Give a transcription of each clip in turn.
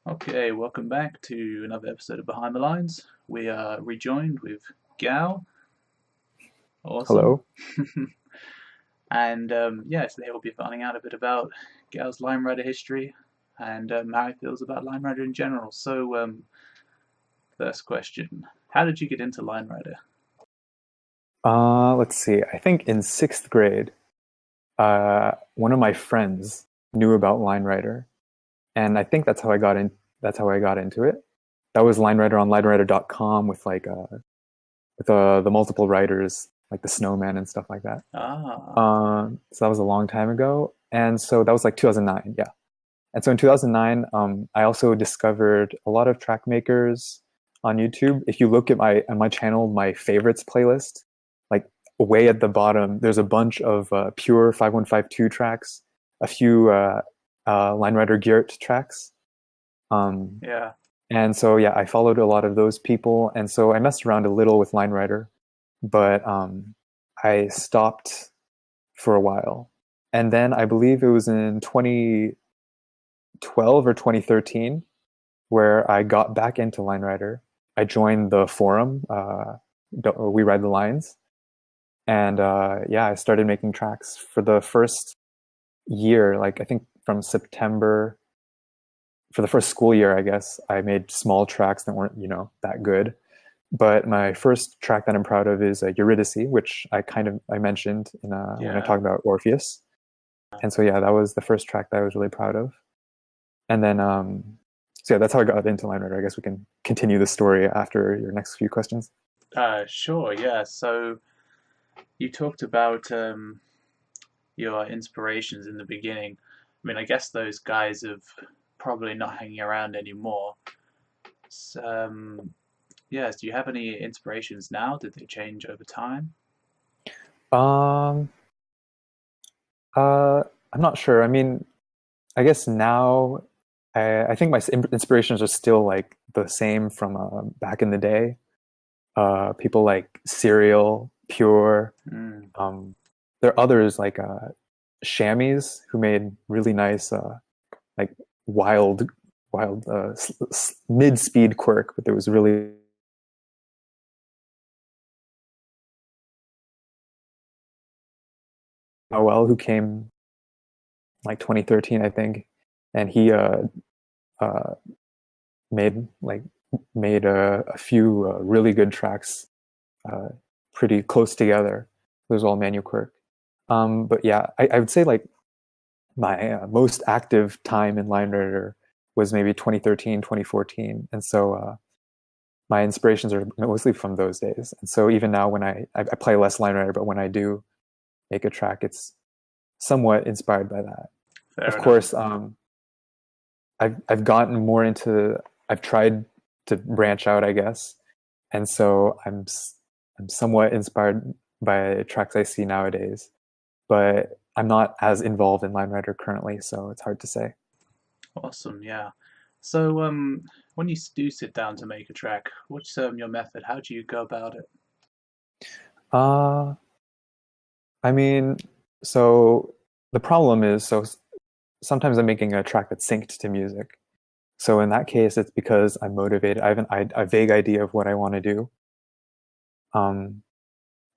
Okay, welcome back to another episode of Behind the Lines. We are rejoined with Gao. Awesome. Hello. And yeah, today we'll be finding out a bit about Gao's Line Rider history and how he feels about Line Rider in general. So, first question: how did you get into Line Rider? Let's see. I think in sixth grade, one of my friends knew about Line Rider, and I think that's how I got in. That's how I got into it. That was Line Rider on linerider.com with the multiple writers like the Snowman and stuff like that. Ah, So that was a long time ago, and so that was like 2009. Yeah, and so in 2009, I also discovered a lot of track makers on YouTube. If you look at my channel, my favorites playlist, like way at the bottom, there's a bunch of pure 5152 tracks, a few Line Rider Geert tracks. Um, yeah. and so yeah, I followed a lot of those people, and so I messed around a little with Line Rider, but I stopped for a while. And then I believe it was in 2012 or 2013 where I got back into Line Rider. I joined the forum, We Ride the Lines, and yeah, I started making tracks for the first year. Like I think from September, for the first school year, I guess I made small tracks that weren't that good. But my first track that I'm proud of is Eurydice, which I mentioned in when I Yeah. talked about Orpheus. And so yeah, that was the first track that I was really proud of. And then so yeah, that's how I got into Line Rider. I guess we can continue the story after your next few questions. Sure. Yeah. So you talked about your inspirations in the beginning. I mean, I guess those guys have probably not hanging around anymore. So, yes, do you have any inspirations now? Did they change over time? Um, I'm not sure. I mean, I guess now I think my inspirations are still like the same from back in the day. People like Serial, Pure. Mm. There are others like Chamois who made really nice like wild mid-speed quirk, but there was really Noel who came like 2013, I think, and he uh, made like made a few really good tracks, uh, pretty close together. It was all manual quirk. But yeah, I would say like my most active time in Line Rider was maybe 2013, 2014, and so my inspirations are mostly from those days. And so even now, when I play less Line Rider, but when I do make a track, it's somewhat inspired by that. Fair Of enough. course, I've gotten more into. I've tried to branch out, I guess, and so I'm somewhat inspired by tracks I see nowadays, but I'm not as involved in Line Rider currently, so it's hard to say. Awesome, yeah. So, when you do sit down to make a track, what's your method? How do you go about it? Uh, I mean, so the problem is, sometimes I'm making a track that's synced to music. So in that case, it's because I'm motivated. I have a vague idea of what I want to do. Um,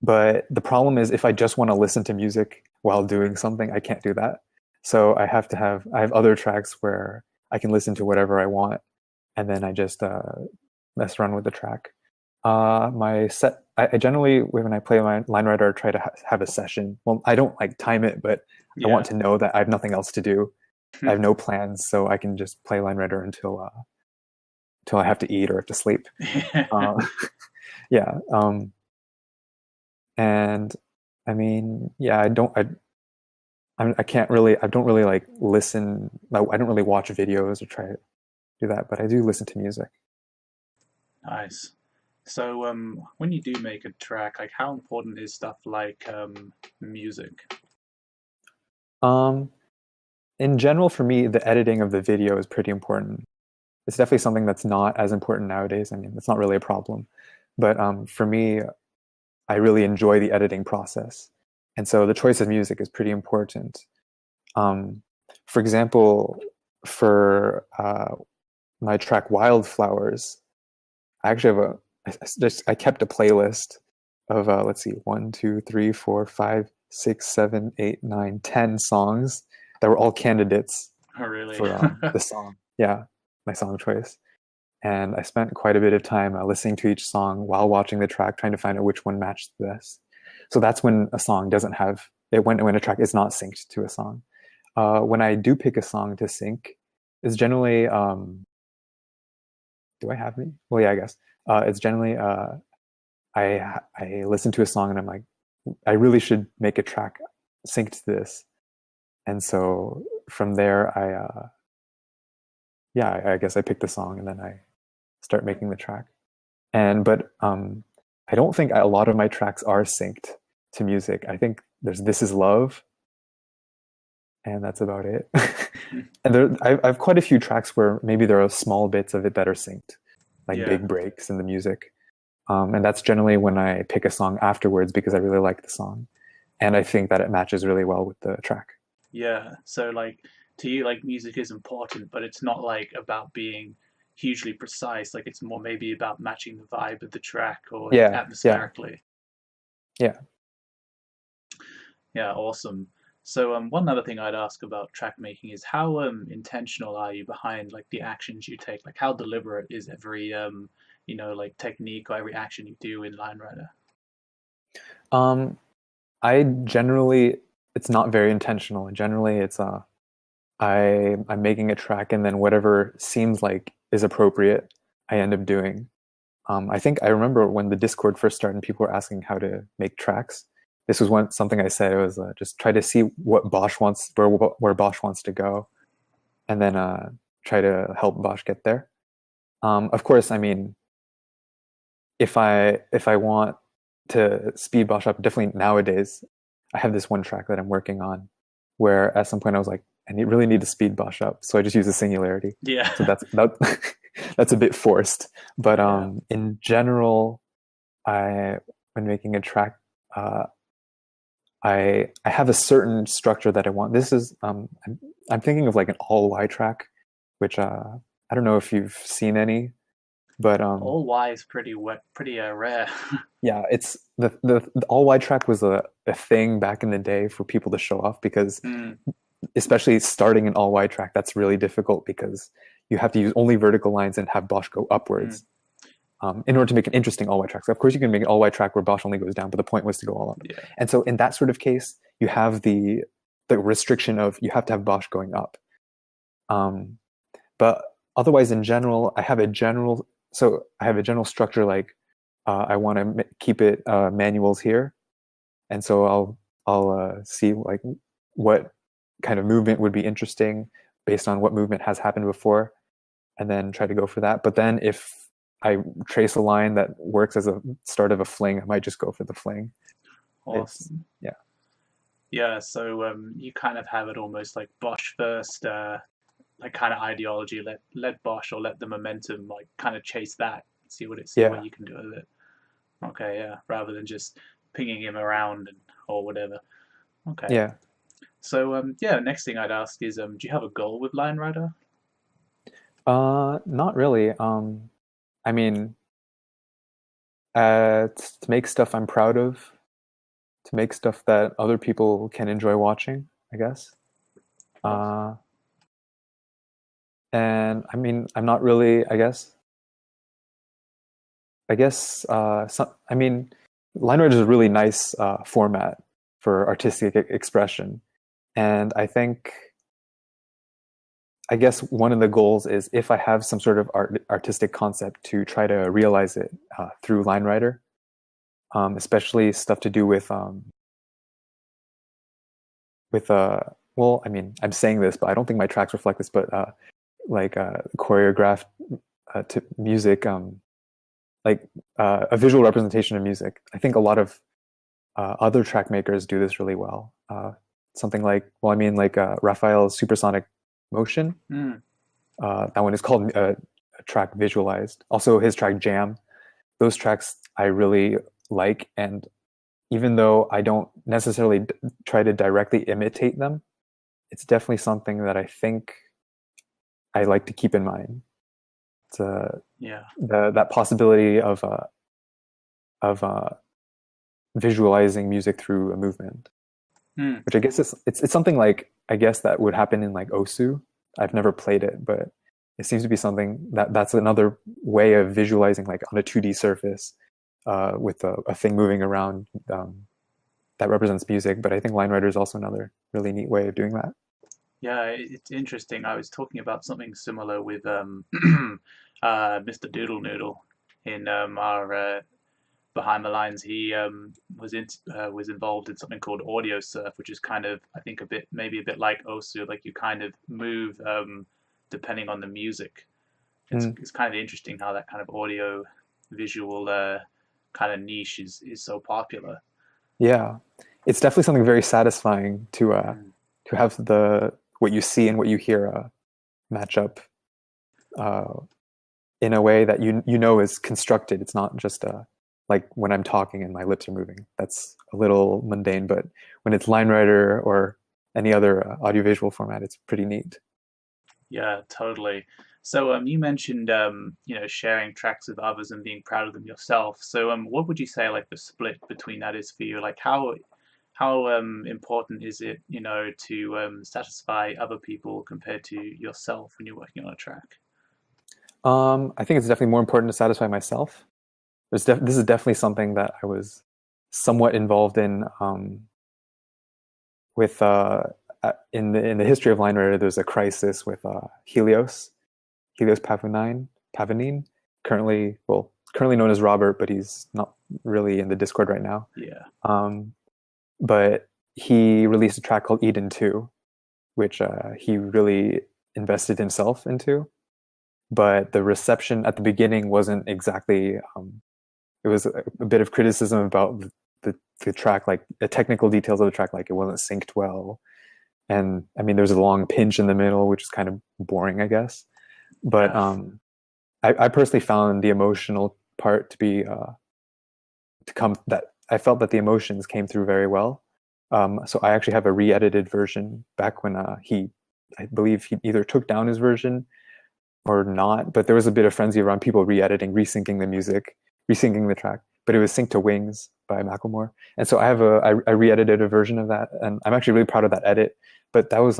but the problem is, if I just want to listen to music while doing something, I can't do that. So I have other tracks where I can listen to whatever I want, and then I just mess around with the track. I generally, when I play line writer, I try to have a session. Well, I don't like time it, but I want Yeah. to know that I have nothing else to do. I have no plans, so I can just play line writer until I have to eat or have to sleep. Uh, yeah, and I mean, yeah, I can't really, I don't really like listen. I don't really watch videos or try to do that, but I do listen to music. Nice. So, when you do make a track, like how important is stuff like music? Um, in general, for me, the editing of the video is pretty important. It's definitely something that's not as important nowadays. I mean, it's not really a problem, but for me, I really enjoy the editing process, and so the choice of music is pretty important. Um, for example, for my track Wildflowers, I actually have I kept a playlist of let's see, 1, 2, 3, 4, 5, 6, 7, 8, 9, 10 songs that were all candidates Oh, really? for the song. Yeah, my song choice. And I spent quite a bit of time listening to each song while watching the track, trying to find out which one matched the best. So that's when a song doesn't have it, when a track is not synced to a song. When I do pick a song to sync, it's generally do I have any? Well, yeah, I guess it's generally I listen to a song and I'm like, I really should make a track synced to this, and so from there I guess I pick the song and then I start making the track. And but I don't think a lot of my tracks are synced to music. I think there's This Is Love, and that's about it. And I've quite a few tracks where maybe there are small bits of it that are synced, like Yeah. big breaks in the music. And that's generally when I pick a song afterwards because I really like the song, and I think that it matches really well with the track. Yeah. So like to you, like music is important, but it's not like about being hugely precise. Like it's more maybe about matching the vibe of the track or Yeah, yeah, atmospherically. yeah. Yeah, awesome. So one other thing I'd ask about track making is how intentional are you behind like the actions you take? Like how deliberate is every like technique or every action you do in Line Rider? Um, I generally it's not very intentional. Generally, it's I'm making a track and then whatever seems like is appropriate, I end up doing. I think I remember when the Discord first started and people were asking how to make tracks. This was something I said. It was just try to see what Bosch wants, where Bosch wants to go, and then try to help Bosch get there. Of course, I mean, if I want to speed Bosch up, definitely nowadays, I have this one track that I'm working on, where at some point I was like, really need to speed Bosch up, so I just use a singularity. Yeah. So that's a bit forced, but Yeah. in general, I when making a track, uh, I have a certain structure that I want. This is I'm thinking of like an all Y track, which I don't know if you've seen any, but All Y is pretty rare. yeah, it's the all Y track was a thing back in the day for people to show off because Mm, especially starting an all Y track, that's really difficult because you have to use only vertical lines and have Bosch go mm, upwards in order to make an interesting all Y track. So of course you can make an all Y track where Bosch only goes down, but the point was to go all up. yeah. And so in that sort of case, you have the restriction of you have to have Bosch going up. Um, but otherwise, in general, I have a general structure like I want to keep it manuals here, and so I'll see like what kind of movement would be interesting based on what movement has happened before, and then try to go for that. But then if I trace a line that works as a start of a fling, I might just go for the fling. It's Awesome. yeah, Yeah, so you kind of have it almost like Bosch first, like kind of ideology. Let Bosch or let the momentum like kind of chase that. See what yeah, you can do with it. Okay, yeah, rather than just pinging him around or whatever. Okay. yeah. So yeah, next thing I'd ask is do you have a goal with Line Rider? Not really. I mean, to make stuff I'm proud of, to make stuff that other people can enjoy watching, I guess. Awesome. Uh, and I mean, I'm not really, I mean, line art is a really nice format for artistic expression. And I guess one of the goals is if I have some sort of artistic concept to try to realize it through line writer, especially stuff to do with well, I mean, I'm saying this, but I don't think my tracks reflect this, but like choreographed to music, like a visual representation of music. I think a lot of other track makers do this really well. Something like, well, I mean, like Raphael's Supersonic Motion. Mm, That one is called a track visualized. Also, his track Jam. Those tracks I really like, and even though I don't necessarily try to directly imitate them, it's definitely something that I think I like to keep in mind. Yeah. that possibility of visualizing music through a movement, Hmm. which I guess it's something like I guess that would happen in like Osu. I've never played it, but it seems to be something that's another way of visualizing like on a 2D surface with a thing moving around that represents music. But I think line writer is also another really neat way of doing that. Yeah, it's interesting. I was talking about something similar with Mr. Doodle Noodle in our behind the lines. He was involved in something called audio surf, which is kind of I think a bit maybe a bit like Osu, like you kind of move depending on the music. Mm, It's kind of interesting how that kind of audio visual kind of niche is so popular. yeah, it's definitely something very satisfying Mm. to have the what you see and what you hear match up uh, in a way that you know is constructed. It's not just like when I'm talking and my lips are moving. That's a little mundane, but when it's line writer or any other audiovisual format, it's pretty neat. Yeah, totally. So, you mentioned, sharing tracks with others and being proud of them yourself. So, what would you say like the split between that is for you? Like, how important is it, to satisfy other people compared to yourself when you're working on a track? I think it's definitely more important to satisfy myself. This is definitely something that I was somewhat involved in with in the history of line writer. There's a crisis with Helios Pavanine, currently known as Robert, but he's not really in the Discord right now. Yeah, Um, but he released a track called Eden 2, which he really invested himself into. But the reception at the beginning wasn't exactly. It was a bit of criticism about the track, like the technical details of the track, like it wasn't synced well. And I mean, there's a long pinch in the middle, which is kind of boring, I guess. But yeah, I personally found the emotional part to be to come that I felt that the emotions came through very well. So I actually have a re-edited version back when I believe he either took down his version or not, but there was a bit of frenzy around people re-editing, resyncing the music, resyncing the track, but it was synced to Wings by Macklemore. And so I re-edited a version of that, and I'm actually really proud of that edit. But that was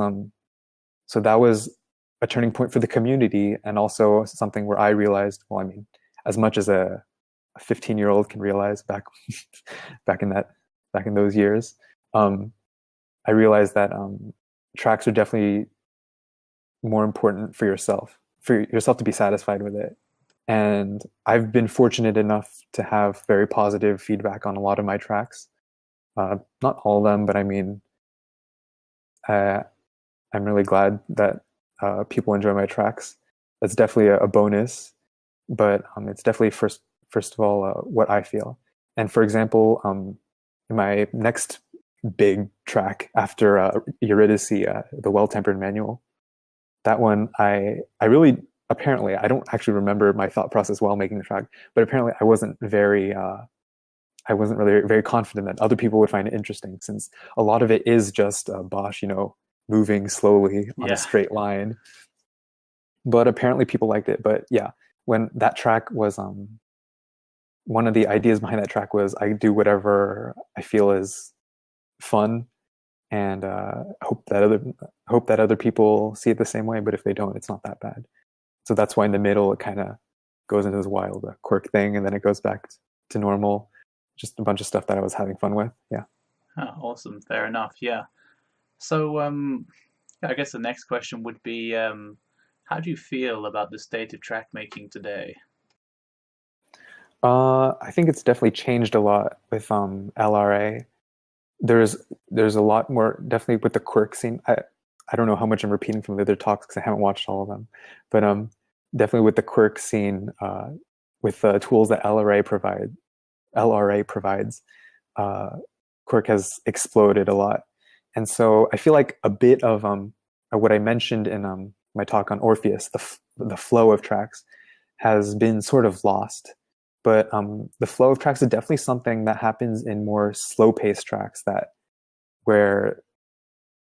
a turning point for the community, and also something where I realized, well, I mean, as much as a 15-year-old can realize back in that back in those years, um, I realized that tracks are definitely more important for yourself to be satisfied with it. And I've been fortunate enough to have very positive feedback on a lot of my tracks. Not all of them, but I mean, uh, I'm really glad that people enjoy my tracks. That's definitely a bonus, but it's definitely first of all what I feel. And for example, in my next big track after Eurydice, the Well-Tempered Manual, that one I really apparently I don't actually remember my thought process while making the track, but apparently I wasn't really very confident that other people would find it interesting, since a lot of it is just Bosch, moving slowly on a yeah, straight line. But apparently people liked it. But yeah, when that track was one of the ideas behind that track was I do whatever I feel is fun, and hope that other people see it the same way. But if they don't, it's not that bad. So that's why in the middle it kind of goes into this wild quirk thing, and then it goes back to normal. Just a bunch of stuff that I was having fun with. Yeah. oh, awesome, fair enough. Yeah. So, I guess the next question would be, how do you feel about the state of track making today? I think it's definitely changed a lot with LRA. There's there's a lot more definitely with the quirk scene. I don't know how much I'm repeating from the other talks because I haven't watched all of them, but definitely with the quirk scene, with the tools that LRA provides, uh, quirk has exploded a lot, and so I feel like a bit of what I mentioned in my talk on Orpheus, the flow of tracks has been sort of lost. But the flow of tracks is definitely something that happens in more slow-paced tracks, that where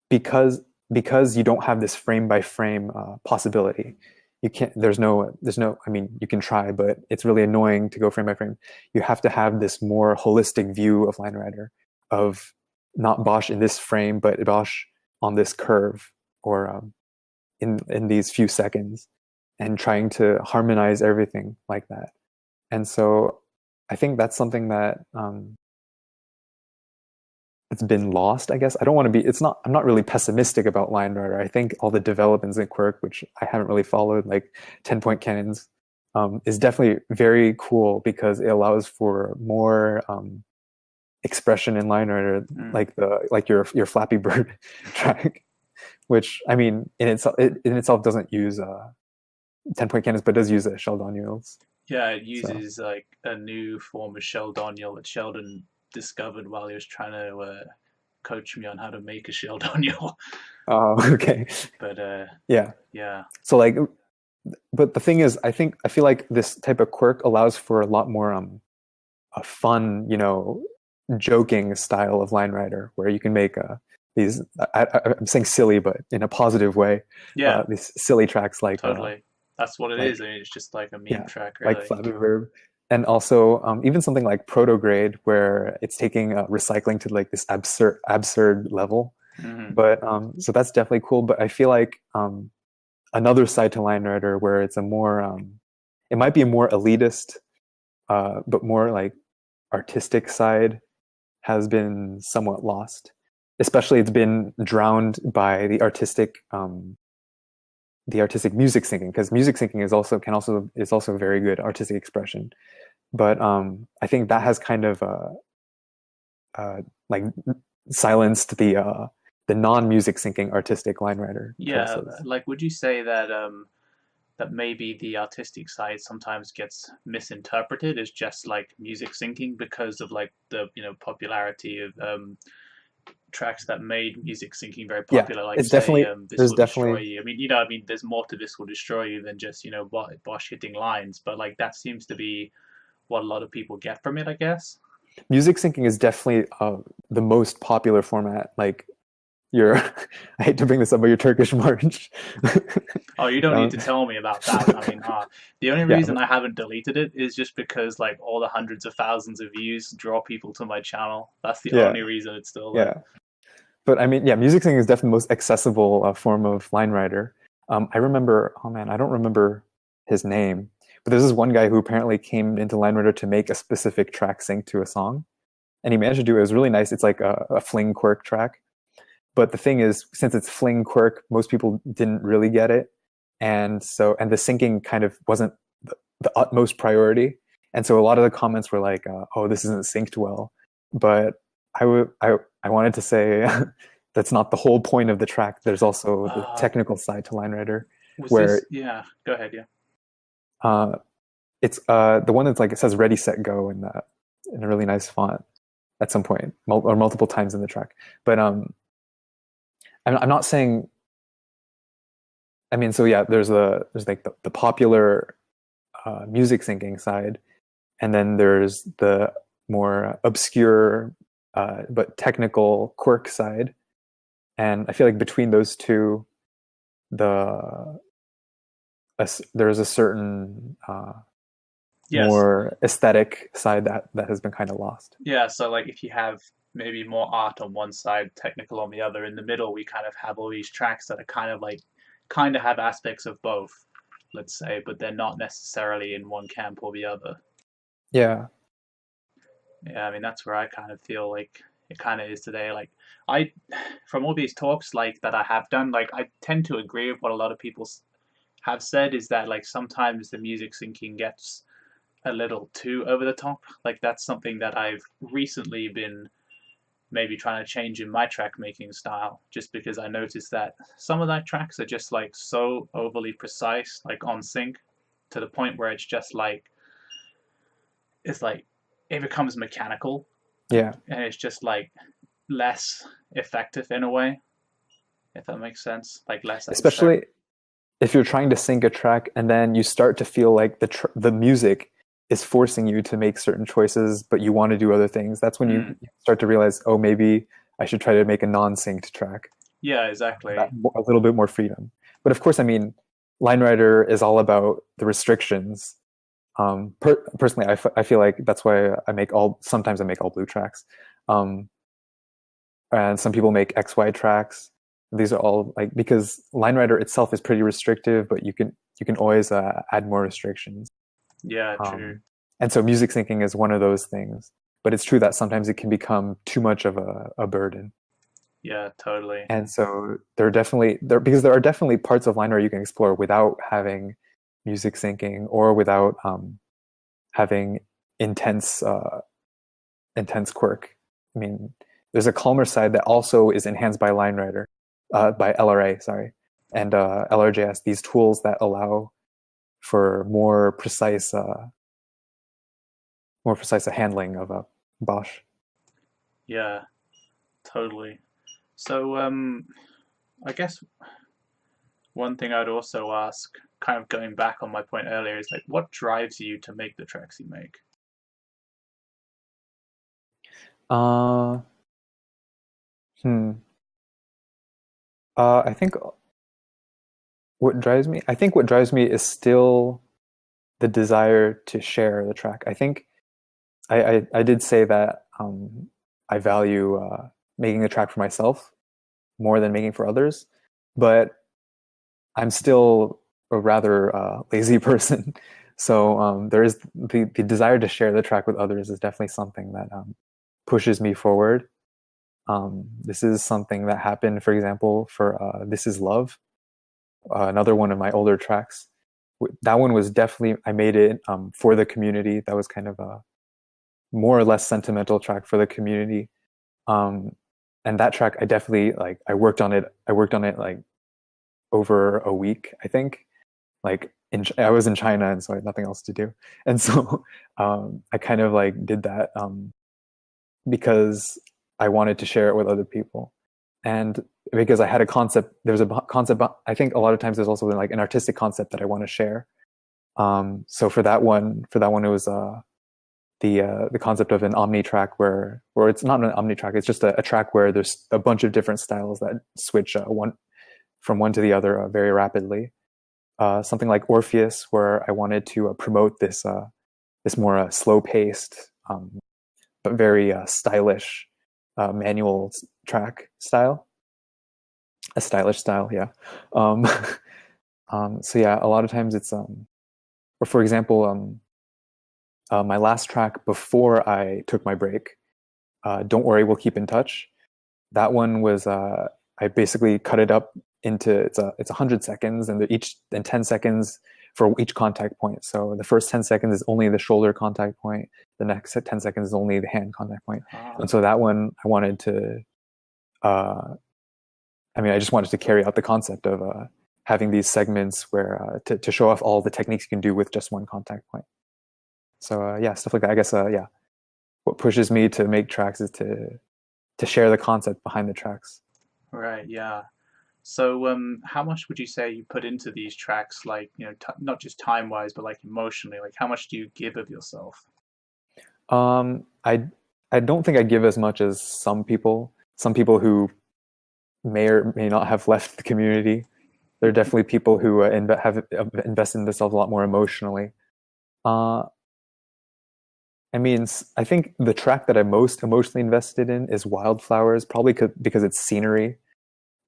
because because you don't have this frame by frame possibility, you can't, there's no, I mean, you can try, but it's really annoying to go frame by frame. You have to have this more holistic view of Line Rider, of not Bosch in this frame, but Bosch on this curve, or in these few seconds, and trying to harmonize everything like that. And so I think that's something that it's been lost, I guess. I don't want to be, it's not, I'm not really pessimistic about Line Rider. I think all the developments in Quirk, which I haven't really followed, like 10-point cannons, is definitely very cool because it allows for more expression in Line Rider, like your Flappy Bird track, which I mean in itself doesn't use 10-point cannons, but does use Sheldonians. Yeah, it So, uses like a new form of Sheldoniel that Sheldon discovered while he was trying to coach me on how to make a Sheldoniel. oh, okay, But yeah. yeah, So like, but the thing is, I feel like this type of quirk allows for a lot more a fun, joking style of Line Rider, where you can make these. I'm saying silly, but in a positive way. yeah, These silly tracks totally. That's what it is. like I mean, it's just like a meme yeah, track, like really. Flappy Verb, and also even something like Protograde, where it's taking recycling to like this absurd level. Hmm. But so that's definitely cool. But I feel like another side to Line Rider where it's a more it might be a more elitist, but more like artistic side has been somewhat lost. Especially, it's been drowned by the artistic music syncing, because music syncing is also very good artistic expression. But I think that has kind of like silenced the non-music syncing artistic Line Rider Yeah, choices. like, would you say that that maybe the artistic side sometimes gets misinterpreted as just like music syncing because of like the popularity of tracks that made music syncing very Yeah, popular, like it's say definitely This there's Will Destroy definitely You. I mean, there's more to This Will Destroy You than just Bosch hitting lines, but like that seems to be what a lot of people get from it, I guess. music syncing is definitely the most popular format. Like your, I hate to bring this up, but your Turkish march. Oh, you don't need um, to tell me about that. I mean, the only yeah, reason I haven't deleted it is just because like all the hundreds of thousands of views draw people to my channel. That's the yeah, only reason it's still there. yeah. But I mean, yeah, music syncing is definitely the most accessible form of Line Rider. I remember, oh man, I don't remember his name, but there's this one guy who apparently came into Line Rider to make a specific track sync to a song, and he managed to do it. It was really nice. It's like a fling quirk track. But the thing is, since it's fling quirk, most people didn't really get it, and the syncing kind of wasn't the utmost priority, and so a lot of the comments were like, "Oh, this isn't synced well." But I wanted to say that's not the whole point of the track. There's also the Uh, technical side to Line Rider, was where this? Yeah, go ahead. Yeah. uh, it's the one that's like it says "Ready Set Go" in a really nice font at some point, or multiple times in the track. But I'm not saying. I mean, so yeah, there's like the popular music syncing side, and then there's the more obscure but technical quirk side. And I feel like between those two, the there's a certain Yes. more aesthetic side that has been kind of lost. Yeah. So like, if you have maybe more art on one side, technical on the other, in the middle, we kind of have all these tracks that are kind of have aspects of both, let's say, but they're not necessarily in one camp or the other. Yeah, Yeah, I mean that's where I kind of feel like it kind of is today. Like I, from all these talks like that I have done, like I tend to agree with what a lot of people have said is that like sometimes the music syncing gets a little too over the top. Like that's something that I've recently been maybe trying to change in my track making style, just because I noticed that some of that tracks are just like so overly precise, like on sync, to the point where it's like it becomes mechanical yeah. and it's just like less effective in a way, if that makes sense. Like less abstract. Especially if you're trying to sync a track and then you start to feel like the music is forcing you to make certain choices, but you want to do other things. That's when you Mm. start to realize, oh, maybe I should try to make a non-synced track. Yeah, That exactly. a little bit more freedom. But of course, I mean, line writer is all about the restrictions. Personally, I feel like that's why sometimes I make all blue tracks. Um, and some people make XY tracks. These are all like, because line writer itself is pretty restrictive, but you can always add more restrictions. Yeah, true. Um, and so music syncing is one of those things. But it's true that sometimes it can become too much of a burden. Yeah, totally. And so there are definitely there because there are definitely parts of line where you can explore without having music syncing, or without having intense intense quirk. I mean, there's a calmer side that also is enhanced by LineWriter, by LRA, sorry, and LRJS. These tools that allow for more precise handling of a Bosch. Yeah, totally. So, I guess one thing I'd also ask, kind of going back on my point earlier, is like, what drives you to make the tracks you make? Uh, hmm. I think what drives me is still the desire to share the track. I think I did say that I value making a track for myself more than making for others, but I'm still a rather lazy person. So there is the desire to share the track with others is definitely something that pushes me forward. This is something that happened, for example, for This Is Love, another one of my older tracks. That one was definitely, I made it for the community. That was kind of a more or less sentimental track for the community. Um, and that track, I definitely like. I worked on it like over a week, I think. Like I was in China, and so I had nothing else to do, and so I kind of like did that because I wanted to share it with other people, and because I had a concept. There's a concept. I think a lot of times there's also like an artistic concept that I want to share. So for that one, it was the concept of an omni track where it's not an omni track. It's just a track where there's a bunch of different styles that switch one from one to the other very rapidly. Something like Orpheus, where I wanted to promote this more slow paced but very stylish manual track style, a stylish style, yeah. Um, so yeah, a lot of times it's or for example, my last track before I took my break, "Don't Worry, We'll Keep in Touch." That one was I basically cut it up into it's 100 seconds, and 10 seconds for each contact point. So the first 10 seconds is only the shoulder contact point. The next 10 seconds is only the hand contact point. And Ah, so that one I wanted to. I mean, I just wanted to carry out the concept of having these segments where to show off all the techniques you can do with just one contact point. So yeah, stuff like that. I guess yeah, what pushes me to make tracks is to share the concept behind the tracks. right, yeah. So, how much would you say you put into these tracks, like, t not just time-wise, but like emotionally? Like, how much do you give of yourself? Um, I I don't think I give as much as some people. Some people who may or may not have left the community. There are definitely people who have invested in themselves a lot more emotionally. Uh, I mean, I think the track that I'm most emotionally invested in is Wildflowers, probably because it's scenery,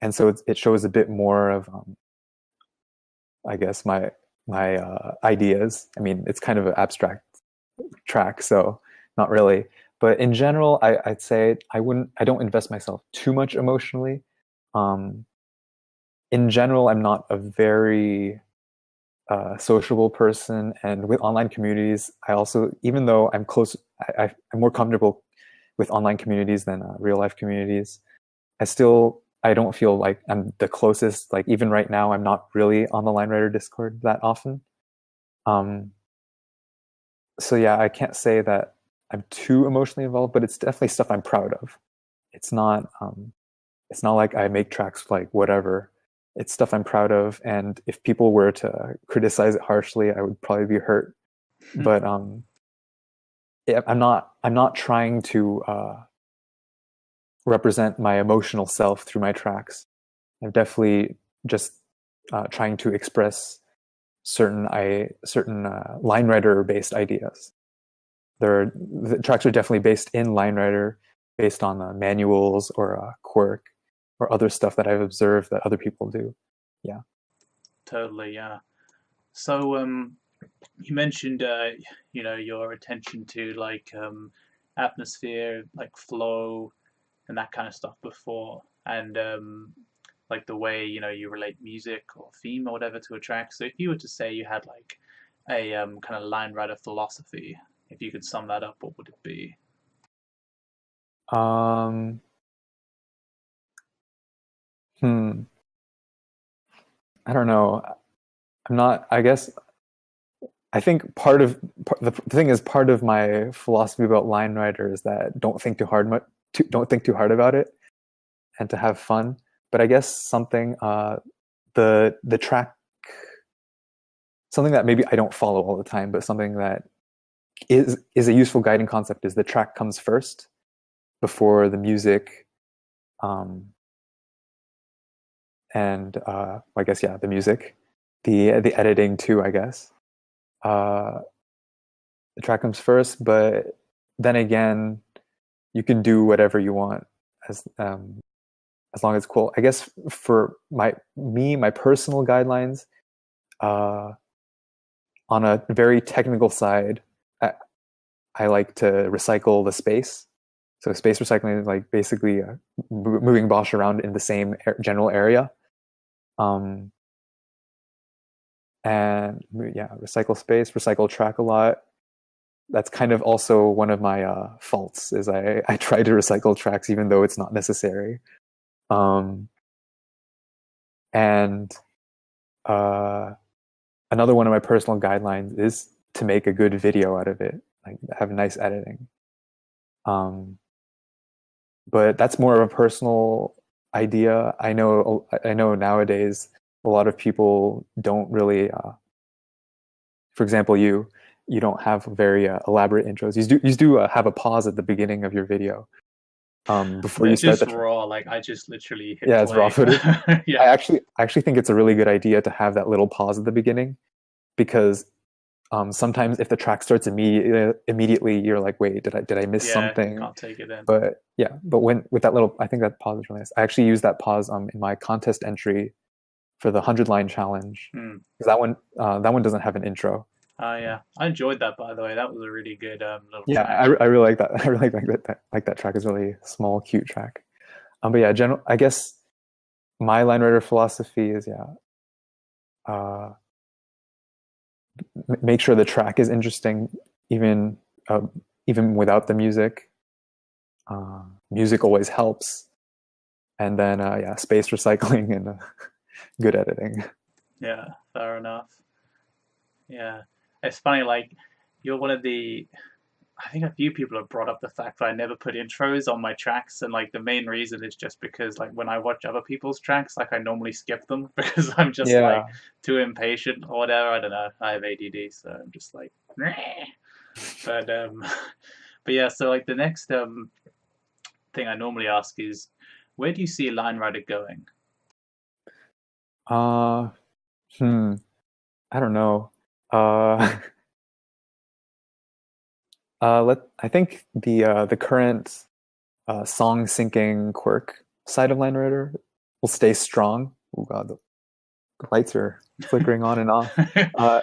and so it shows a bit more of, I guess, my ideas. I mean, it's kind of an abstract track, so not really. But in general, I'd say I don't invest myself too much emotionally. Um, in general, I'm not a very sociable person, and with online communities, I also, even though I'm close, I'm more comfortable with online communities than real life communities. I don't feel like I'm the closest. Like even right now, I'm not really on the Line Writer Discord that often. Um, so yeah, I can't say that I'm too emotionally involved, but it's definitely stuff I'm proud of. It's not it's not like I make tracks like whatever. It's stuff I'm proud of, and if people were to criticize it harshly, I would probably be hurt. But yeah, I'm not trying to represent my emotional self through my tracks. I'm definitely just trying to express certain line writer based ideas. The tracks are definitely based in line writer, based on manuals or quirk or other stuff that I've observed that other people do. Yeah. Totally, yeah. So, you mentioned, your attention to like atmosphere, like flow, and that kind of stuff before, and like the way you relate music or theme or whatever to a track. So, if you were to say you had like a kind of line writer philosophy, if you could sum that up, what would it be? Um, hmm. I don't know. I'm not. I guess I think the thing is part of my philosophy about line writer is that don't think too hard about it, and to have fun. But I guess the track something that maybe I don't follow all the time, but something that is a useful guiding concept is the track comes first before the music, um, and I guess yeah, the music, the editing too. I guess uh, the track comes first, but then again, you can do whatever you want as long as it's cool. I guess for my personal guidelines, uh, on a very technical side, I, I like to recycle the space. So space recycling is like basically moving Bosch around in the same general area. Um, and yeah, recycle space, recycle track a lot. That's kind of also one of my faults is I try to recycle tracks even though it's not necessary. Um, and uh, another one of my personal guidelines is to make a good video out of it, like have nice editing. Um, but that's more of a personal idea. I know nowadays a lot of people don't really. For example, you don't have very elaborate intros. You do have a pause at the beginning of your video before They're you start just the. raw. Like I just literally hit Yeah, it's raw play. footage. Yeah, I actually think it's a really good idea to have that little pause at the beginning because sometimes if the track starts immediately, you're like, wait, did I miss yeah, something? can't take it in. But yeah, but when with that little, I think that pause is really nice. I actually use that pause in my contest entry for the 100 line challenge Hmm. because that one doesn't have an intro. Oh yeah, I enjoyed that by the way. That was a really good little Yeah, track. I really like that. I really like that track. Is really small, cute track. But yeah, general. I guess my line writer philosophy is yeah, uh, make sure the track is interesting, even uh, even without the music. Music always helps, and then yeah, space recycling and good editing. Yeah, fair enough. Yeah, it's funny. Like you're one of the. I think a few people have brought up the fact that I never put intros on my tracks, and like the main reason is just because like when I watch other people's tracks, like I normally skip them because I'm just like Yeah. too impatient or whatever. I don't know. I have ADD, so I'm just like, "Meh." But but yeah. So like the next thing I normally ask is, where do you see a line writer going? Uh, hmm. I don't know. Uh, I think the current song syncing quirk side of line writer will stay strong. Oh god, the lights are flickering on and off. Uh,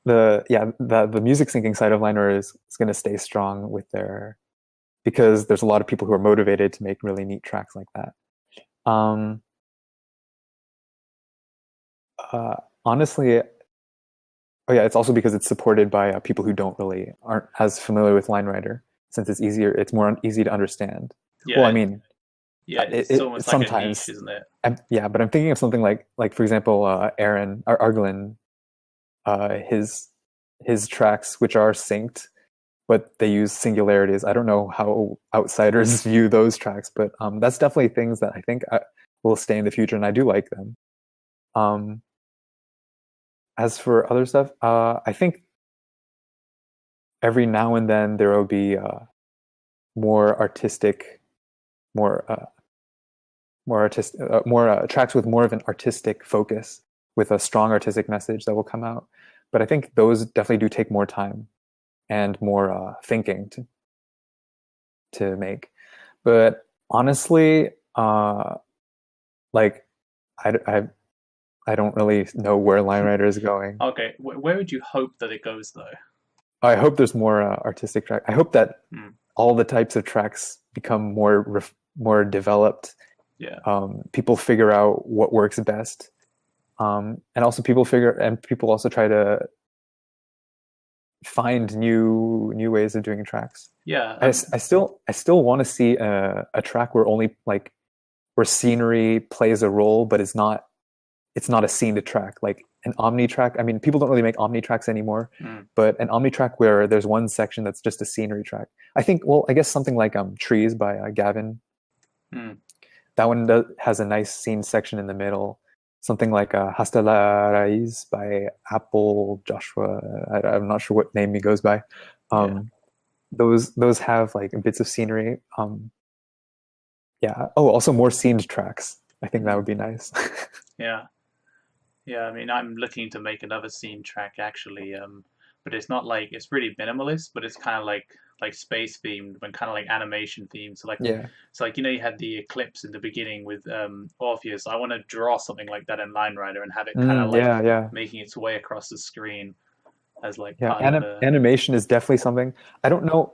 the music syncing side of line writer is going to stay strong with their because there's a lot of people who are motivated to make really neat tracks like that. Um, Honestly, oh yeah, it's also because it's supported by people who aren't as familiar with line writer since it's more easy to understand. Well, I Yeah, mean, yeah. It's almost like a niche, sometimes, isn't it? yeah, but I'm thinking of something like for example, Aaron or Arglin, uh, his his tracks which are synced, but they use singularities. I don't know how outsiders view those tracks, but that's definitely things that I think will stay in the future, and I do like them. Um, as for other stuff, I think every now and then there will be more artistic, more more artistic, more tracks with more of an artistic focus, with a strong artistic message that will come out. But I think those definitely do take more time and more thinking to make. But honestly, like I I don't really know where Line Rider is going. Okay, where would you hope that it goes though? I hope there's more artistic track. I hope that Hmm. all the types of tracks become more developed. Yeah, People figure out what works best, and also people also try to find new ways of doing tracks. yeah. I still want to see a track where only like where scenery plays a role, but it's not a scene to track like an omni track. I mean, people don't really make omni tracks anymore, Mm, but an omni track where there's one section that's just a scenery track. I think, well, I guess something like Trees by Gavin. mm. That one has a nice scene section in the middle. Something like Hasta la Raiz by Apple Joshua. I'm not sure what name he goes by. Yeah, Um, those have like bits of scenery. Yeah. Oh, also more scened tracks. I think that mm, would be nice. yeah. Yeah, I mean, I'm looking to make another scene track actually, but it's not like it's really minimalist, but it's kind of like space themed and kind of like animation themed. Yeah. So like you had the eclipse in the beginning with Orpheus. I want to draw something like that in Line Rider and have it kind of like Yeah. Yeah. making its way across the screen as like Yeah. part of the. Animation is definitely something. I don't know.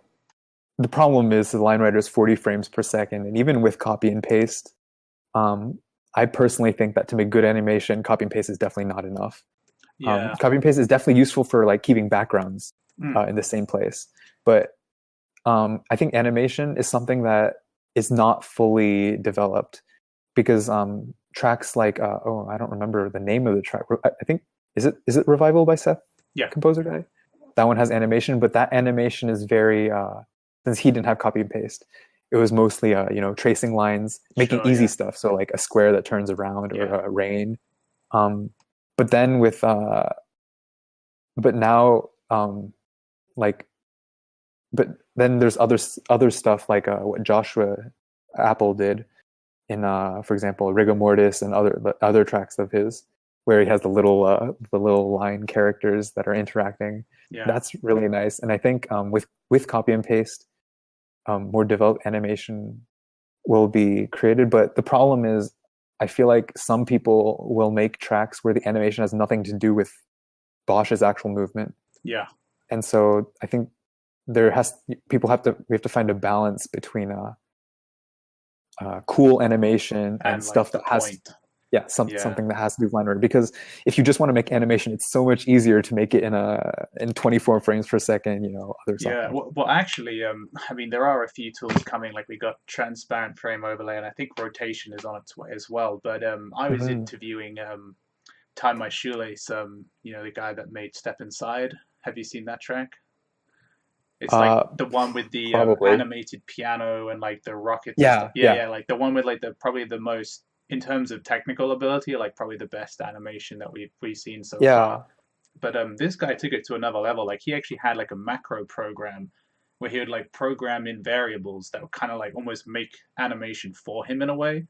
The problem is the line writer is 40 frames per second, and even with copy and paste, um, I personally think that to make good animation, copy and paste is definitely not enough. Yeah. Copy and paste is definitely useful for like keeping backgrounds Mm, in the same place, but I think animation is something that is not fully developed because tracks like oh, I don't remember the name of the track. I think is it Revival by Seth, yeah. composer guy. That one has animation, but that animation is very since he didn't have copy and paste. It was mostly tracing lines, making Sure. easy Yeah. stuff. So like a square that turns around or Yeah. a rain. Um, but then with but now like but then there's other stuff like what Joshua Apple did in for example Rigor Mortis and other tracks of his where he has the little line characters that are interacting. Yeah. That's really nice, and I think with copy and paste, more developed animation will be created. But the problem is, I feel like some people will make tracks where the animation has nothing to do with Bosch's actual movement, Yeah. and so I think there has people have to we have to find a balance between cool animation and And like stuff the that has point. Yeah. something that has to do with line art. Because if you just want to make animation, it's so much easier to make it in 24 frames per second, other Yeah, software. well, actually, I mean, there are a few tools coming. Like we got transparent frame overlay, and I think rotation is on its way as well. But I was Mm-hmm. interviewing Tie My Shoelace, the guy that made Step Inside. Have you seen that track? It's like uh the one with the Probably. animated piano and like the rockets and stuff. Yeah, Yeah, yeah, yeah, like the one with like the probably the most in terms of technical ability, like probably the best animation that we've seen so far. yeah. But this guy took it to another level. Like he actually had like a macro program where he would like program in variables that would kind of like almost make animation for him in a way.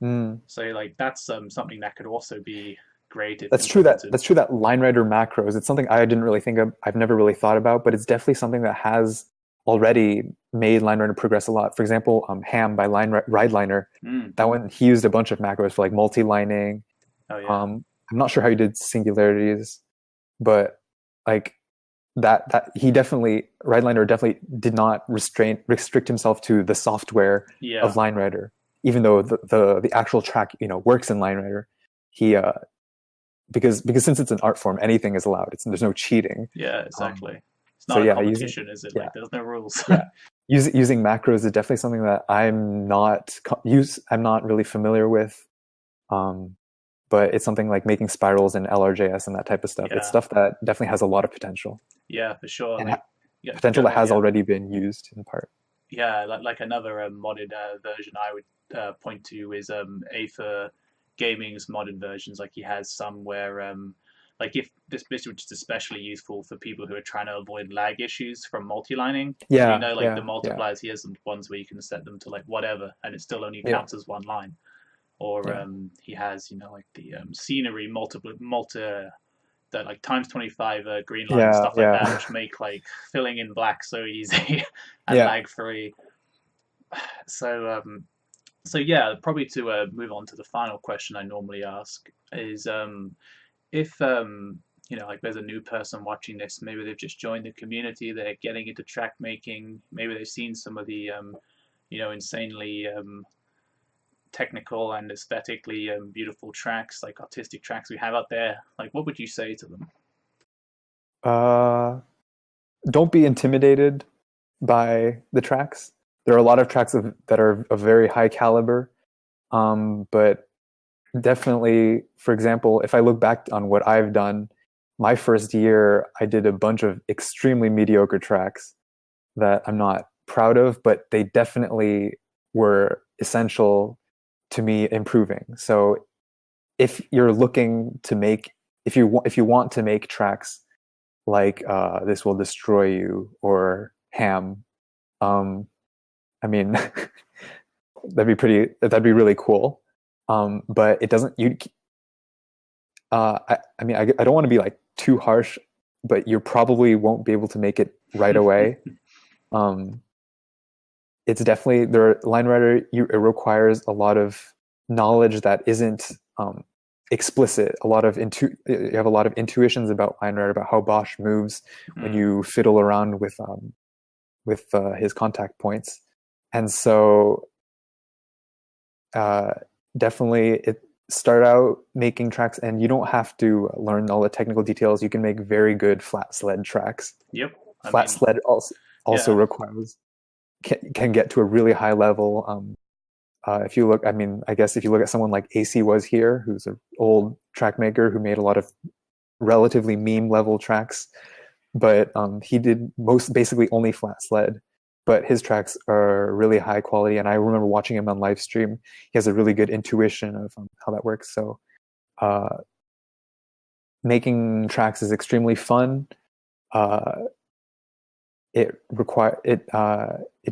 Mm. So like that's something that could also be great if That's true implemented. that line writer macros, it's something I didn't really think of. I've never really thought about, but it's definitely something that has already made line writer progress a lot. For example, Ham by Rideliner, Mm. that one he used a bunch of macros for like multi-lining. Oh yeah, I'm not sure how he did singularities, but like that he definitely Redliner definitely did not restrict himself to the software of yeah, LineWriter, even though the actual track works in LineWriter. He because since it's an art form, anything is allowed. There's no cheating. yeah, Um, exactly. It's so not a yeah, using competition, is it? yeah Like there's no rules. yeah using macros is definitely something that I'm not really familiar with. Um, but it's something like making spirals in LRJS and that type of stuff. It's Yeah, stuff that definitely has a lot of potential yeah, for sure. and Like yeah, potential go that ahead. has Yeah, already been used in part. yeah. Like another modded version I would point to is Aether Gaming's modded versions. Like he has some where like if this which is especially useful for people who are trying to avoid lag issues from multi-lining. So Yeah, like the yeah, yeah, multipliers, he has some ones where you can set them to like whatever, and it still only yeah. counts as one line. or Yeah. he has like the scenery that like times 25 green line and Yeah. stuff like that, Yeah. which make like filling in black so easy and Yeah. lag free. So so yeah, probably to move on to the final question I normally ask is if like there's a new person watching this, maybe they've just joined the community, they're getting into track making, maybe they've seen some of the insanely technical and aesthetically beautiful tracks, like artistic tracks we have out there. Like, what would you say to them? Uh, don't be intimidated by the tracks. There are a lot of tracks that are of very high caliber, but definitely, for example, if I look back on what I've done, my first year, I did a bunch of extremely mediocre tracks that I'm not proud of, but they definitely were essential to me improving. So if you're looking to make, if you want to make tracks like "This Will Destroy You" or "Ham," um, I mean, that'd be really cool. But it doesn't. I mean, I don't want to be like too harsh, but you probably won't be able to make it right away. Um, it's definitely there. Line writer, it requires a lot of knowledge that isn't explicit. You have a lot of intuitions about line writer, about how Bosch moves when Mm, you fiddle around with his contact points, and so uh, definitely it start out making tracks, and you don't have to learn all the technical details. You can make very good flat sled tracks. yep. I Flat mean, sled also yeah. requires can get to a really high level. If you look, I mean, I guess if you look at someone like AC Was Here, who's an old track maker who made a lot of relatively meme level tracks, but he did most basically only flat sled. But his tracks are really high quality, and I remember watching him on live stream. He has a really good intuition of how that works. So uh, making tracks is extremely fun. Uh, it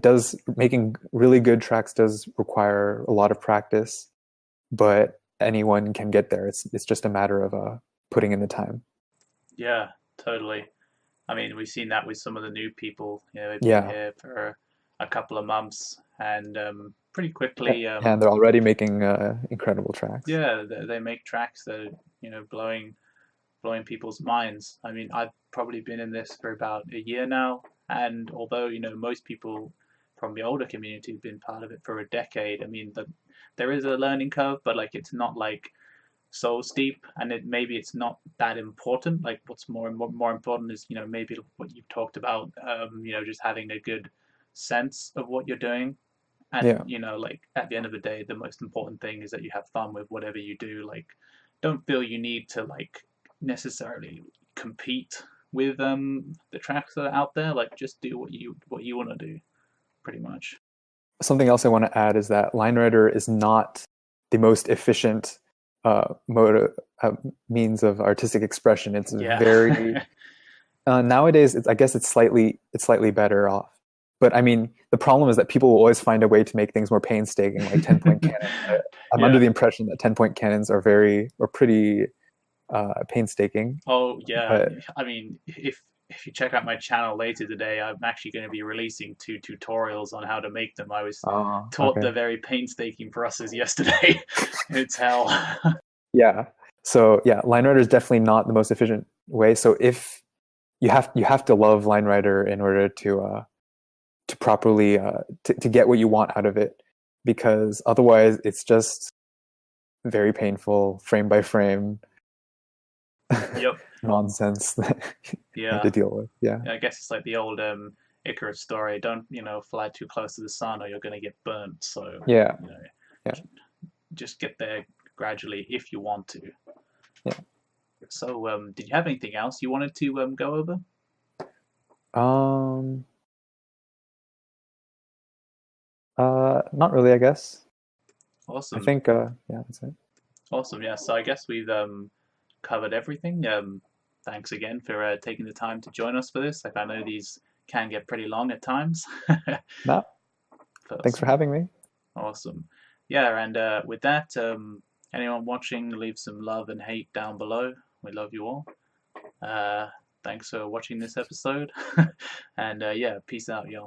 does making really good tracks does require a lot of practice, but anyone can get there. It's just a matter of putting in the time. Yeah, totally. I mean, we've seen that with some of the new people. They've been Yeah, here for a couple of months, and pretty and quickly, they're already making incredible tracks. yeah, they make tracks that are blowing people's minds. I mean, I've probably been in this for about a year now, and although most people from the older community have been part of it for a decade, I mean, there is a learning curve, but like it's not like so steep, and maybe it's not that important. Like what's more important is maybe what you've talked about, just having a good sense of what you're doing. And Yeah, like at the end of the day, the most important thing is that you have fun with whatever you do. Like, don't feel you need to like necessarily compete with the tracks that are out there. Like, just do what you want to do, pretty much. something else I want to add is that line writer is not the most efficient mode means of artistic expression. It's Yeah. very nowadays. I guess it's slightly better off. But I mean, the problem is that people will always find a way to make things more painstaking, like 10-point cannons. I'm under Yeah. the impression that 10-point cannons are pretty painstaking. Oh yeah. But I mean, if you check out my channel later today, I'm actually going to be releasing 2 tutorials on how to make them. I was taught okay, the very painstaking process yesterday. It's hell. yeah. So yeah, line writer is definitely not the most efficient way. So if you have to love line writer in order to properly to get what you want out of it, because otherwise it's just very painful frame by frame Yep. nonsense that you have Yeah. to deal with. Yeah, I guess it's like the old Icarus story. Don't fly too close to the sun, or you're going to get burnt. So yeah, you know, yeah, just get there gradually if you want to. yeah. So, did you have anything else you wanted to go over? um Not really, I guess. I Awesome, think yeah, that's it. awesome. Yeah. So I guess we've covered everything. Thanks again for taking the time to join us for this. Like I know these can get pretty long at times. No, thanks for Awesome, having me. awesome. yeah, and with that, anyone watching, leave some love and hate down below. We love you all. Uh, Thanks for watching this episode, and yeah, peace out, y'all.